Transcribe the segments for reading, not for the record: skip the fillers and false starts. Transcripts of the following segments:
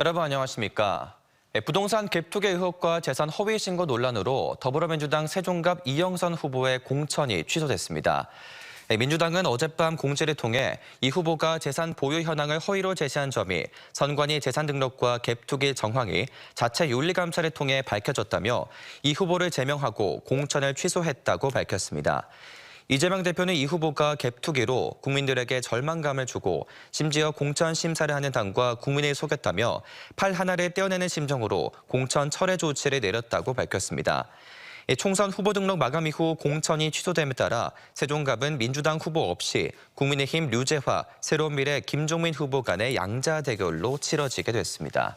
여러분 안녕하십니까? 부동산 갭투기 의혹과 재산 허위 신고 논란으로 더불어민주당 세종갑 이영선 후보의 공천이 취소됐습니다. 민주당은 어젯밤 공지를 통해 이 후보가 재산 보유 현황을 허위로 제시한 점이 선관위 재산 등록과 갭투기 정황이 자체 윤리감사를 통해 밝혀졌다며 이 후보를 제명하고 공천을 취소했다고 밝혔습니다. 이재명 대표는 이 후보가 갭투기로 국민들에게 절망감을 주고 심지어 공천 심사를 하는 당과 국민을 속였다며 팔 하나를 떼어내는 심정으로 공천 철회 조치를 내렸다고 밝혔습니다. 총선 후보 등록 마감 이후 공천이 취소됨에 따라 세종갑은 민주당 후보 없이 국민의힘 류재화, 새로운미래 김종민 후보 간의 양자 대결로 치러지게 됐습니다.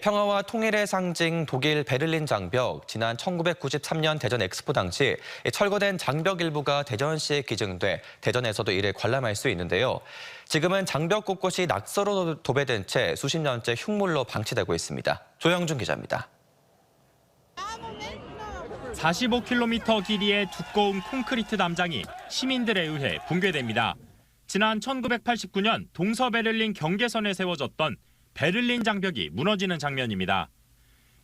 평화와 통일의 상징 독일 베를린 장벽, 지난 1993년 대전 엑스포 당시 철거된 장벽 일부가 대전시에 기증돼 대전에서도 이를 관람할 수 있는데요. 지금은 장벽 곳곳이 낙서로 도배된 채 수십 년째 흉물로 방치되고 있습니다. 조영준 기자입니다. 45km 길이의 두꺼운 콘크리트 담장이 시민들에 의해 붕괴됩니다. 지난 1989년 동서베를린 경계선에 세워졌던 베를린 장벽이 무너지는 장면입니다.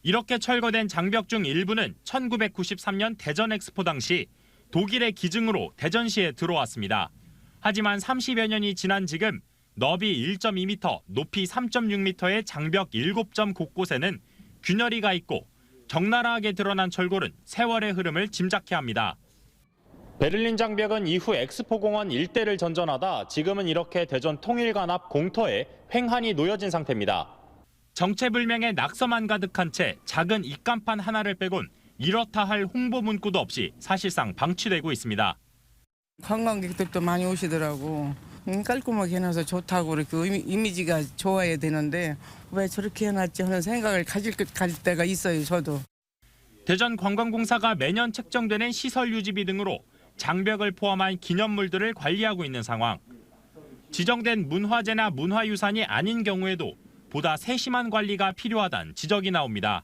이렇게 철거된 장벽 중 일부는 1993년 대전 엑스포 당시 독일의 기증으로 대전시에 들어왔습니다. 하지만 30여 년이 지난 지금 너비 1.2m, 높이 3.6m의 장벽 7점 곳곳에는 균열이 가 있고 적나라하게 드러난 철골은 세월의 흐름을 짐작케 합니다. 베를린 장벽은 이후 엑스포 공원 일대를 전전하다 지금은 이렇게 대전 통일관 앞 공터에 횡하니 놓여진 상태입니다. 정체불명의 낙서만 가득한 채 작은 입간판 하나를 빼곤 이렇다 할 홍보 문구도 없이 사실상 방치되고 있습니다. 관광객들도 많이 오시더라고. 깔끔하게 해놔서 좋다고 이렇게 이미지가 좋아야 되는데 왜 저렇게 해놨지 하는 생각을 가질 때가 있어요, 저도. 대전관광공사가 매년 책정되는 시설 유지비 등으로 장벽을 포함한 기념물들을 관리하고 있는 상황. 지정된 문화재나 문화유산이 아닌 경우에도 보다 세심한 관리가 필요하다는 지적이 나옵니다.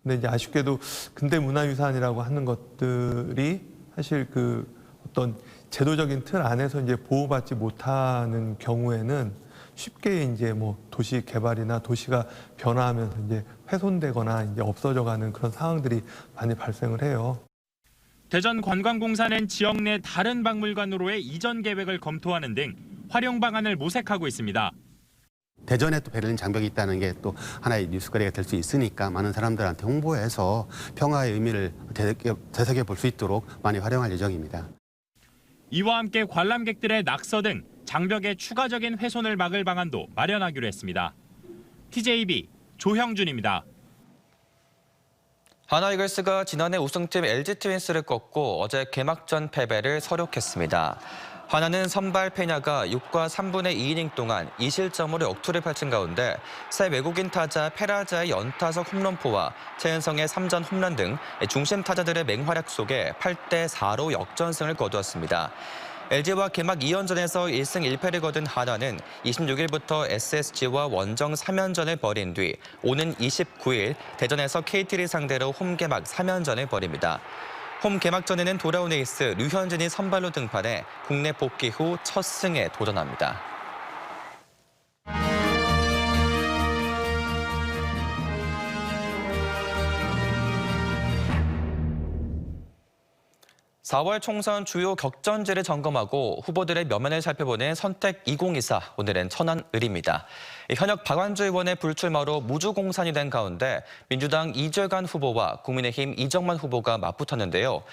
근데 이제 아쉽게도 근대 문화유산이라고 하는 것들이 사실 어떤 제도적인 틀 안에서 이제 보호받지 못하는 경우에는 쉽게 이제 도시 개발이나 도시가 변화하면서 이제 훼손되거나 이제 없어져가는 그런 상황들이 많이 발생을 해요. 대전관광공사는 지역 내 다른 박물관으로의 이전 계획을 검토하는 등 활용 방안을 모색하고 있습니다. 대전에 또 베를린 장벽이 있다는 게 또 하나의 뉴스거리가 될 수 있으니까 많은 사람들한테 홍보해서 평화의 의미를 되새겨 볼 수 있도록 많이 활용할 예정입니다. 이와 함께 관람객들의 낙서 등 장벽의 추가적인 훼손을 막을 방안도 마련하기로 했습니다. TJB 조형준입니다. 하나이글스가 지난해 우승팀 LG 트윈스를 꺾고 어제 개막전 패배를 서력했습니다. 하나는 선발 페냐가 6과 3분의 2이닝 동안 2실점으로 역투를 펼친 가운데 새 외국인 타자 페라자의 연타석 홈런포와 최은성의 3전 홈런 등 중심 타자들의 맹활약 속에 8대4로 역전승을 거두었습니다. LG와 개막 2연전에서 1승 1패를 거둔 하나는 26일부터 SSG와 원정 3연전을 벌인 뒤 오는 29일 대전에서 KT를 상대로 홈 개막 3연전을 벌입니다. 홈 개막전에는 돌아온 에이스 류현진이 선발로 등판해 국내 복귀 후 첫 승에 도전합니다. (4월) 총선 주요 격전지를 점검하고 후보들의 면면을 살펴보는 선택 2024, 오늘은 천안을입니다. 현역 박완주 의원의 불출마로 무주공산이 된 가운데 민주당 이재관 후보와 국민의힘 이정만 후보가 맞붙었는데요.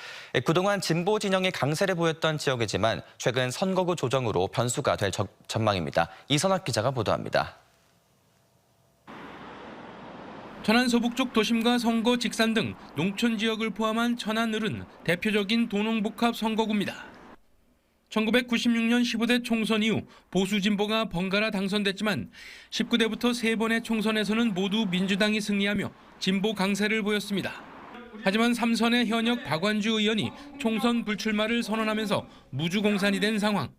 그동안 진보 진영이 강세를 보였던 지역이지만 최근 선거구 조정으로 변수가 될 전망입니다. 이선학 기자가 보도합니다. 천안 서북쪽 도심과 성거 직산 등 농촌 지역을 포함한 천안을은 대표적인 도농복합 선거구입니다. 1996년 15대 총선 이후 보수 진보가 번갈아 당선됐지만 19대부터 3번의 총선에서는 모두 민주당이 승리하며 진보 강세를 보였습니다. 하지만 3선의 현역 박완주 의원이 총선 불출마를 선언하면서 무주공산이 된 상황.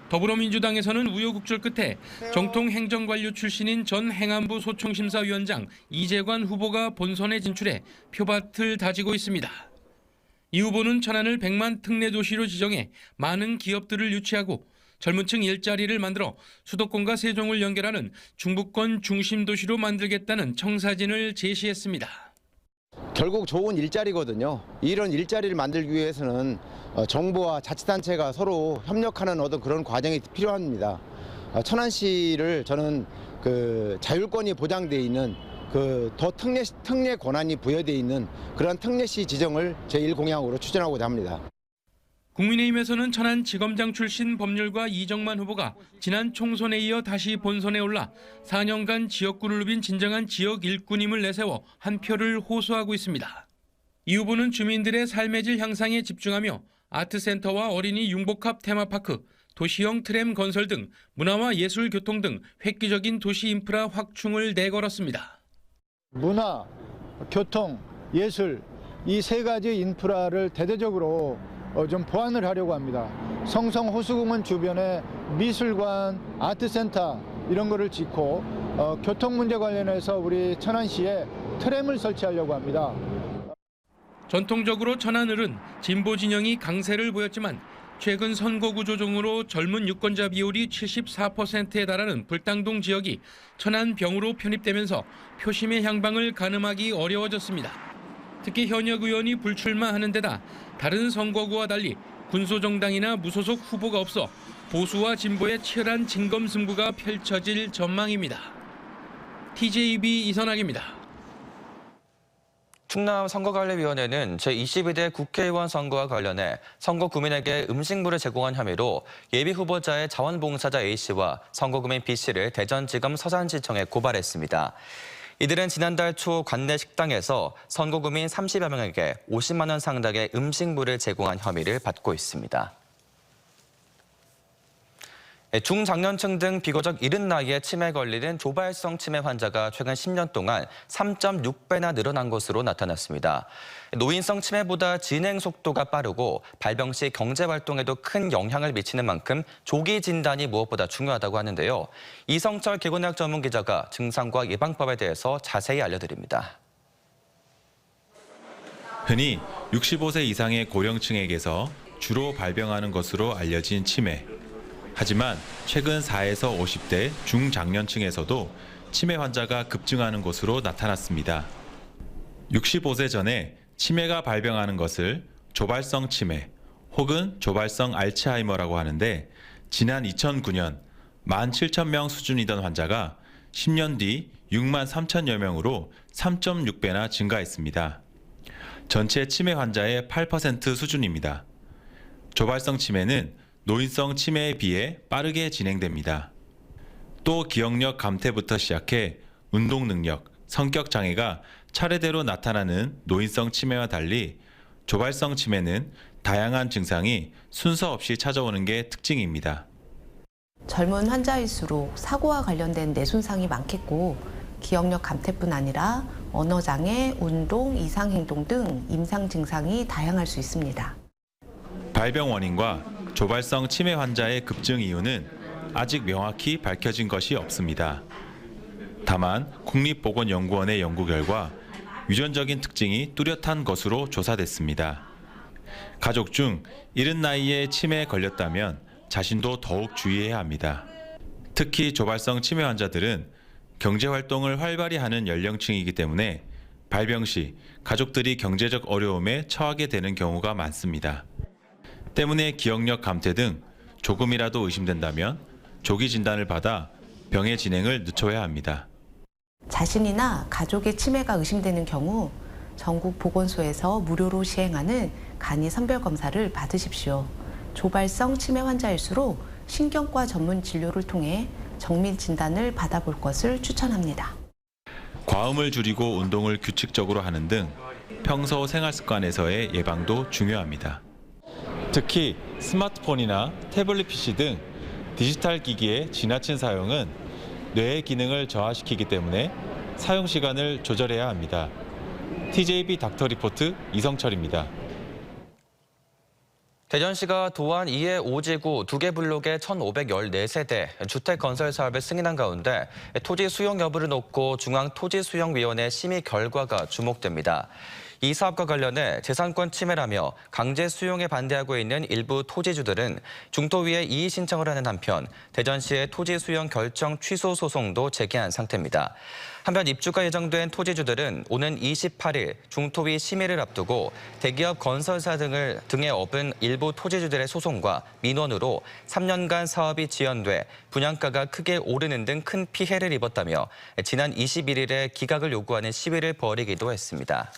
더불어민주당에서는 우여곡절 끝에 정통 행정관료 출신인 전 행안부 소총심사위원장 이재관 후보가 본선에 진출해 표밭을 다지고 있습니다. 이 후보는 천안을 100만 특례 도시로 지정해 많은 기업들을 유치하고 젊은 층 일자리를 만들어 수도권과 세종을 연결하는 중부권 중심 도시로 만들겠다는 청사진을 제시했습니다. 결국 좋은 일자리거든요. 이런 일자리를 만들기 위해서는 정부와 자치단체가 서로 협력하는 어떤 그런 과정이 필요합니다. 천안시를 저는 그 자율권이 보장되어 있는 그 더 특례 권한이 부여되어 있는 그런 특례시 지정을 제1공약으로 추진하고자 합니다. 국민의힘에서는 천안지검장 출신 법률가 이정만 후보가 지난 총선에 이어 다시 본선에 올라 4년간 지역구를 누빈 진정한 지역 일꾼임을 내세워 한 표를 호소하고 있습니다. 이 후보는 주민들의 삶의 질 향상에 집중하며 아트센터와 어린이 융복합 테마파크, 도시형 트램 건설 등 문화와 예술 교통 등 획기적인 도시 인프라 확충을 내걸었습니다. 문화, 교통, 예술 이 세 가지 인프라를 대대적으로 좀 보완을 하려고 합니다. 성성 호수공원 주변에 미술관, 아트센터 이런 거를 짓고 교통 문제 관련해서 우리 천안시에 트램을 설치하려고 합니다. 전통적으로 천안을은 진보 진영이 강세를 보였지만 최근 선거 구조 조정으로 젊은 유권자 비율이 74%에 달하는 불당동 지역이 천안병으로 편입되면서 표심의 향방을 가늠하기 어려워졌습니다. 특히 현역 의원이 불출마하는 데다 다른 선거구와 달리 군소정당이나 무소속 후보가 없어 보수와 진보의 치열한 진검승부가 펼쳐질 전망입니다. TJB 이선학입니다. 충남 선거관리위원회는 제22대 국회의원 선거와 관련해 선거구민에게 음식물을 제공한 혐의로 예비후보자의 자원봉사자 A씨와 선거구민 B씨를 대전지검 서산지청에 고발했습니다. 이들은 지난달 초 관내 식당에서 선거구민 30여 명에게 50만 원 상당의 음식물을 제공한 혐의를 받고 있습니다. 중장년층 등 비교적 이른 나이에 치매에 걸리는 조발성 치매 환자가 최근 10년 동안 3.6배나 늘어난 것으로 나타났습니다. 노인성 치매보다 진행 속도가 빠르고 발병 시 경제활동에도 큰 영향을 미치는 만큼 조기 진단이 무엇보다 중요하다고 하는데요. 이성철 개곤의학 전문 기자가 증상과 예방법에 대해서 자세히 알려드립니다. 흔히 65세 이상의 고령층에게서 주로 발병하는 것으로 알려진 치매. 하지만 최근 4에서 50대 중장년층에서도 치매 환자가 급증하는 것으로 나타났습니다. 65세 전에 치매가 발병하는 것을 조발성 치매 혹은 조발성 알츠하이머라고 하는데 지난 2009년 17,000명 수준이던 환자가 10년 뒤 6만 3천여 명으로 3.6배나 증가했습니다. 전체 치매 환자의 8% 수준입니다. 조발성 치매는 노인성 치매에 비해 빠르게 진행됩니다. 또 기억력 감퇴부터 시작해 운동 능력, 성격 장애가 차례대로 나타나는 노인성 치매와 달리 조발성 치매는 다양한 증상이 순서 없이 찾아오는 게 특징입니다. 젊은 환자일수록 사고와 관련된 뇌손상이 많겠고 기억력 감퇴뿐 아니라 언어장애, 운동, 이상행동 등 임상 증상이 다양할 수 있습니다. 발병 원인과 조발성 치매 환자의 급증 이유는 아직 명확히 밝혀진 것이 없습니다. 다만 국립보건연구원의 연구 결과 유전적인 특징이 뚜렷한 것으로 조사됐습니다. 가족 중 이른 나이에 치매에 걸렸다면 자신도 더욱 주의해야 합니다. 특히 조발성 치매 환자들은 경제활동을 활발히 하는 연령층이기 때문에 발병 시 가족들이 경제적 어려움에 처하게 되는 경우가 많습니다. 때문에 기억력 감퇴 등 조금이라도 의심된다면 조기 진단을 받아 병의 진행을 늦춰야 합니다. 자신이나 가족의 치매가 의심되는 경우 전국 보건소에서 무료로 시행하는 간이 선별 검사를 받으십시오. 조발성 치매 환자일수록 신경과 전문 진료를 통해 정밀 진단을 받아볼 것을 추천합니다. 과음을 줄이고 운동을 규칙적으로 하는 등 평소 생활 습관에서의 예방도 중요합니다. 특히 스마트폰이나 태블릿 PC 등 디지털 기기의 지나친 사용은 뇌의 기능을 저하시키기 때문에 사용 시간을 조절해야 합니다. TJB 닥터 리포트 이성철입니다. 대전시가 도안 2회 5지구 2개 블록의 1,514세대 주택 건설 사업을 승인한 가운데 토지 수용 여부를 놓고 중앙토지수용위원회 심의 결과가 주목됩니다. 이 사업과 관련해 재산권 침해라며 강제 수용에 반대하고 있는 일부 토지주들은 중토위에 이의 신청을 하는 한편 대전시의 토지 수용 결정 취소 소송도 제기한 상태입니다. 한편 입주가 예정된 토지주들은 오는 28일 중토위 심의를 앞두고 대기업 건설사 등의 업은 일부 토지주들의 소송과 민원으로 3년간 사업이 지연돼 분양가가 크게 오르는 등 큰 피해를 입었다며 지난 21일에 기각을 요구하는 시위를 벌이기도 했습니다.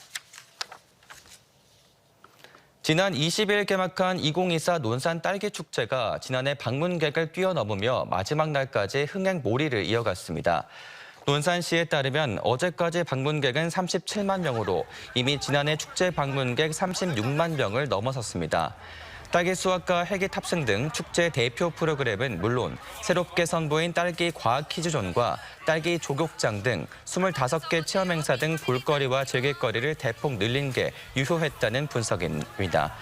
지난 20일 개막한 2024 논산 딸기 축제가 지난해 방문객을 뛰어넘으며 마지막 날까지 흥행몰이를 이어갔습니다. 논산시에 따르면 어제까지 방문객은 37만 명으로 이미 지난해 축제 방문객 36만 명을 넘어섰습니다. 딸기 수확과 헬기 탑승 등 축제 대표 프로그램은 물론 새롭게 선보인 딸기 과학 퀴즈존과 딸기 조격장 등 25개 체험 행사 등 볼거리와 즐길거리를 대폭 늘린 게 유효했다는 분석입니다.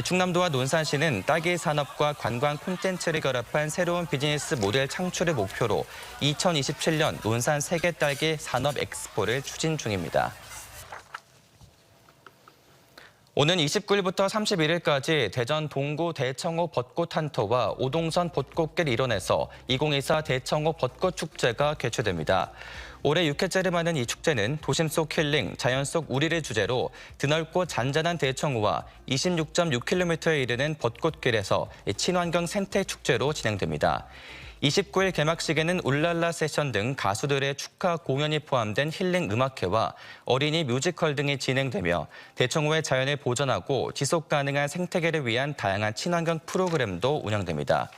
충남도와 논산시는 딸기 산업과 관광 콘텐츠를 결합한 새로운 비즈니스 모델 창출을 목표로 2027년 논산 세계 딸기 산업 엑스포를 추진 중입니다. 오는 29일부터 31일까지 대전 동구 대청호 벚꽃 한터와 오동선 벚꽃길 일원에서 2024 대청호 벚꽃 축제가 개최됩니다. 올해 6회째를 맞는 이 축제는 도심 속 힐링, 자연 속 우리를 주제로 드넓고 잔잔한 대청호와 26.6km에 이르는 벚꽃길에서 친환경 생태 축제로 진행됩니다. 29일 개막식에는 울랄라 세션 등 가수들의 축하 공연이 포함된 힐링 음악회와 어린이 뮤지컬 등이 진행되며 대청호의 자연을 보존하고 지속 가능한 생태계를 위한 다양한 친환경 프로그램도 운영됩니다.